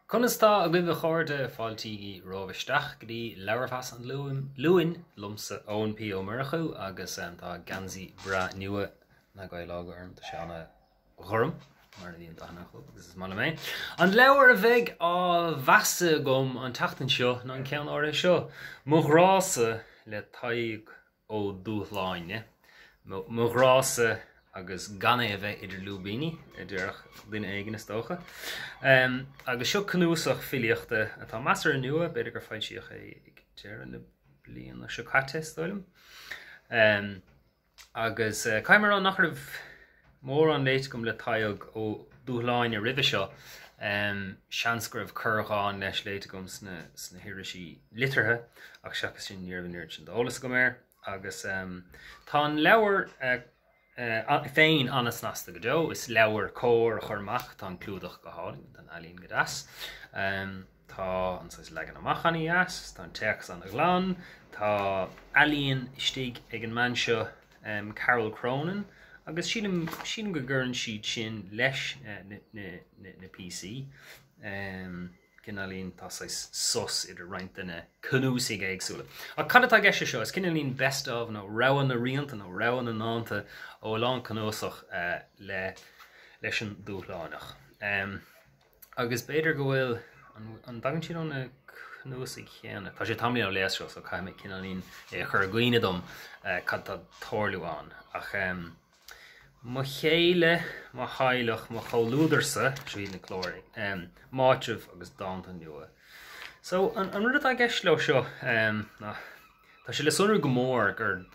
Conastá a bhíh chuirde fáiltíí roimhisteach go dtí leabharfas an luin lumsa ón P ó Murchu agus tá gansaí bra nua na gcuil lágarm tá seanna chorm mar bhíon dana chu agus is mála mé. An leabhar a bheith á bheasa gom an tatan seo ná an ceann ára seo. Mo ghrása le taigh ó dúthláine. Mo ghrása agus gan é a bheith idir lúbíní idir duine éigen is tócha. Agus seo cnúsach filiachta atá measar an nua beidir gur fáid síoch ag dear na blion seo caite stoilm. Agus caiimar an nach raibh mór an léit gom le taigh ó dúthláin a ribhe seo seans go raibh curcháin leis léite gom sna hirisí litirthe ach seachas sin níorbh sin dólas go méir agus tá an leabhar féin anas nasta go deo is leabhar cóir a churmach tá an clúdach go háling den Alíonn go deas. Tá an sais legan amachchaní as, tá an teachs an a glan, tá Alíonn istigh ag an man seo Carol Cronin agus sílim go gurn siad sin leis na PC. Cin Alíonn tá sos idir rointaine cnúsaigh éagsúla. A cad atá geiste seo, is cin Alíonn best of nó raibh na rianta nó raibh na náanta ó lán cnúsach leis an dúthláineach. Agus beidir go bhfuil an dagan siad an na cnúsaigh chéanna. Tá sé tamlíonn ó léas seo, so caiimid cin Alíonn chur gcuoine dom cad tá tóirliúán. Ach má chéile, má chailech, má choulúdarsa, sríad na clóraí, máitimh agus dáanta nua. So, an rud atá gceist le seo, tá sé le sunú go mór gur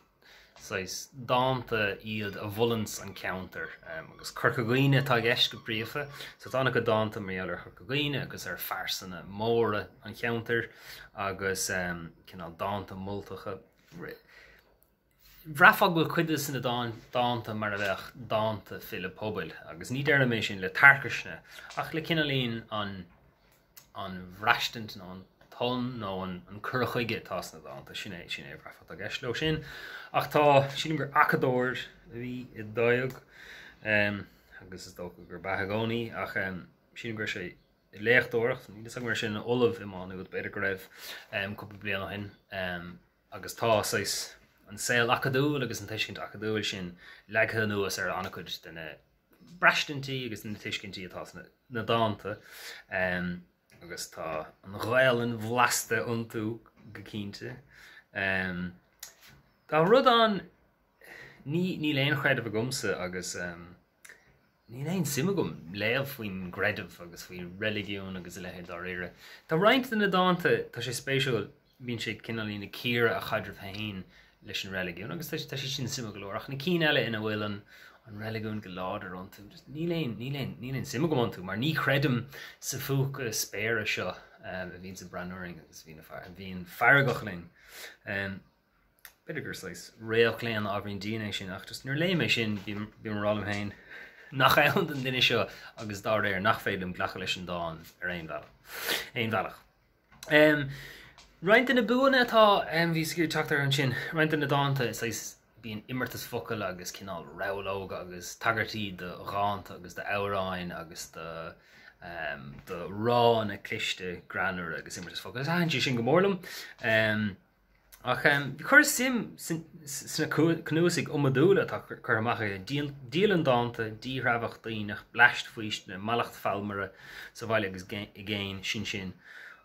dáanta iad a bhullans an counter, agus curcaghoine tá gceist go bríofa, so tána go dáanta méallar curcaghoine agus ar farsanna móra an counter, agus cinál dáanta multacha. Bhreafag bhfuil cuidas in dáanta mar a bheith dáanta fila pobail, agus ní dearna mé sin le tarcaisne, ach le cin Alíonn an bhreistant nó an ton nó an curchuige tás na dáanta sin é bhreafag a gceist le sin. Ach tá sin gur acadóir a bhí i dtaigh, agus is dócha gur bathagóní, ach sin gur sé léchtúireacht, ní is mar sin olamh imána go beidir go raibh cúpla bliana hin, agus tá an saoil acadúil agus an tuiscint acadúil sin leagthe nuas ar annachcuid den breistantí agus na tuiscintí atá na dáanta, agus tá an ghailin bhlasta iontú go cínte. Tá rud an ní léon chuid a gomsa agus ní léon sima gom léamh faoin greideamh agus faoin religiún agus lehéad á réire. Tá roinnt na dáanta tá sé spéisiúil bíonn sé cin Alíonn na círe a chaidirh hain leis an religiún, agus tá sé sin sima go leor, ach na cí eile ina bhfuil an religiún go láidir an tú. Ní léon sima go tú, mar ní chreidim sa fuca spéire seo a bhíonn sa breanúing agus bhíon feargachling. Beidir gur réalchléan a bhíon daine sin, ach just nuair léime sin bhí marrálam hain nach éileann an duine seo agus dá réir nach féidir ghlacha leis an dáin ar aon bhealach. Roinnt in na buanna atá bhí sciúr teachtar an sin, roinnt in na dáanta is bíon immertas focail agus cinál rálóga agus tagartí de ghánta agus de áráin agus de rá na cliste granúir agus immertas focail. Is sin go mórlam. Ach chuir sim sna cnúsaigh iomadúla tá chur amach díal an dáanta, díthreabhach daoinech, bleist faoist na malacht fallmara sa bhaile agus i ggéin sin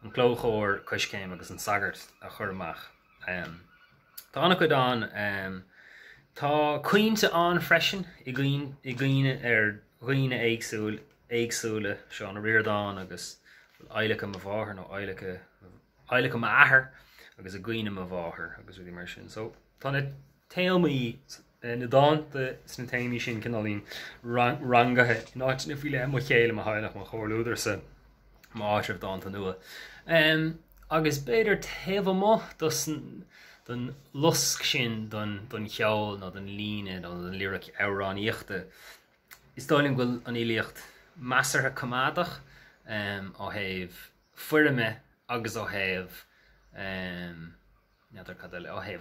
an clóchóir cuiscéim agus an sagart a chur amach. Tá annachcuid an tá cuinte an freisin i gcuine ar ghuine éagsúla seo na riordáin agus éilecha a bmháthar nó éilecha a máthair agus a gcuine a bmháthar agus bhí mar sin. So tá na téilmaí na dáanta sna téimí sin cin Alíonn rangathe náit na bhí le mo chéile a háileach mo chóirlúdar sa máisih dáanta nua. Agus beidir taobh mo don lusc sin don cheol nó don líne nó don líreach áráníochta. Is dóilinn bhfuil an íocht measartha cumádach ó thaobh fuirime agus ó thaobh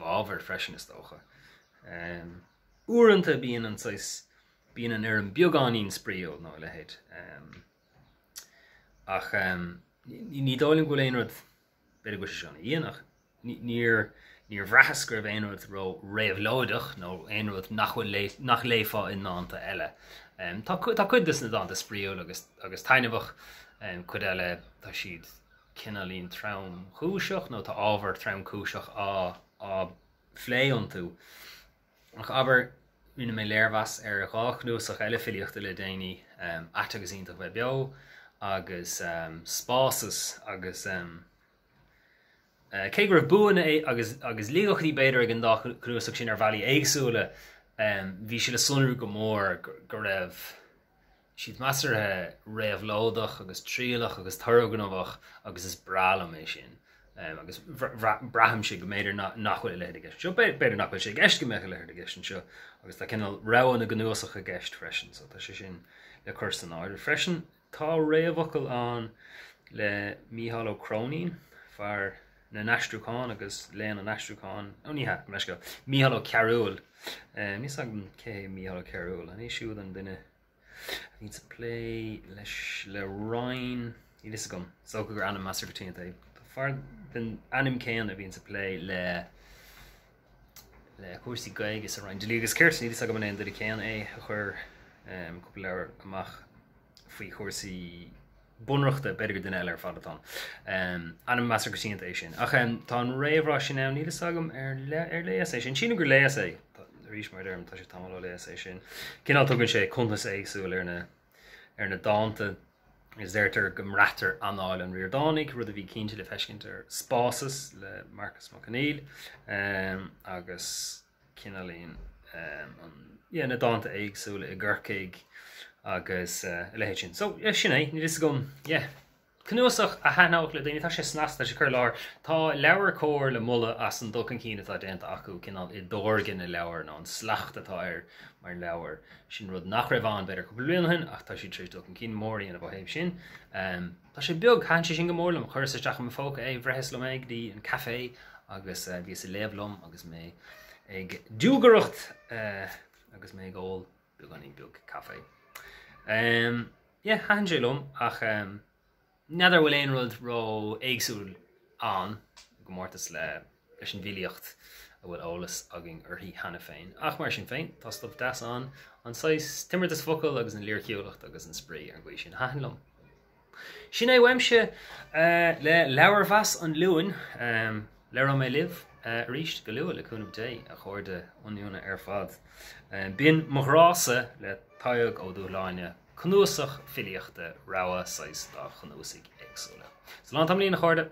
ábhar freisin is dócha. Uaireanta bíon an ar an beagán sprío nó le héad. Ach ní dáling go léonrad be go sena íonach níor bhrethascur éonrad ro réamh lóideach nó éonrad nach léfa in náanta eile. Tá chud is na dáanta spríú agus tainebhah chud eile tá siad cinelín tram chúiseach nó tá ábhar tram chúiseach á phléon tú. Ach aber rinne mé léirhas ar gáchnúsach eile filiochta le déine agus ionach bheith beo agus spásas agus cé gur buan é agus líochtaí beidir ag an dá cruúsach sin ar bhailí éagsúla bhí si le sunrú go mór go raibh siad measarthe réamh lódach agus tríalach agus thuganmhach agus is bralam é sin. Agus braham si go méidir nachhfuil le gist. Seo beidir nachhfuil sé gist go mecha le gist seo agus tá cinnal rahan na gnuasach a gist freisin, so tá sé sin le chusan áidir freisin. Tá réamhhacail an le Mícheál Ó Crónaín fear na Naistriúcháin agus léan na Naistriúcháin óníthe meis go Mícheál Ó Cearúil. Níos agam cé Mícheál Ó Cearúil an é siúd an duine hín sa play leis le Ryan í is gom so gur anam measar go tíanta é. Far den anim céan a bhín sa play le cuasaí gaig is a Ryan Delígus Kirsten ní agam an éon céan é a chur cúpla leabhar amach faoi cuasaí bunreachta beidir den eile ar fadatá. Anam measar go tíanta é sin. Ach tá an réamhrá sin ní agam ar léas é sin. Sin gur léas é. Rís mar derm tá sé tamil léas é sin. Cinál tugann sé chuntas éagsúil ar na dáanta is déirtar go mreachtar anáil an riordánig rud a bhí cinnte le feiscint ar spásas le Marcus McConnell agus cinálín na dáanta éagsúil i ggurcaig agus lehéid sin. So sin é, ní is gom cnuasach a heanach le daine tá sé snasta sé chur láir tá leabhar cóir le mula as an dulcan cíine tá déanta acu cinál i dóirgin na leabhar ná an sleachtatá ar mar leabhar sin rud nach raibh an beidir go blianahin ach tá si trí dulcan cín mórí a bhhéimh sin. Tá sé beag chan sé sin go mórlam chuir sa teach me fóca é bhreithas le méid dí an caé agus bhí sa léamhlum agus mé ag dúgaracht agus mé ggóil beag an beag caé. Han sé lom ach neidir bhfuil éon rud ró éagsúil an go mórtas leis an bhíocht a bhfuil ólas agin orthaí hena féin. Ach mar sin féin, tá stop deas an sais timir is focail agus an líorciúlacht agus an spré ar gcuí sin hainlumm. Sin é weimse le leabharmheas an luúin le mé libh ríist go luúil leúnmh dé a chuirde ionúna ar fad. Bíonn moghrása le taigh ó dúláine cnuasach filiochta rogha 6 dá chnúsaigh éagsúla. So lá tam líon na chuirde.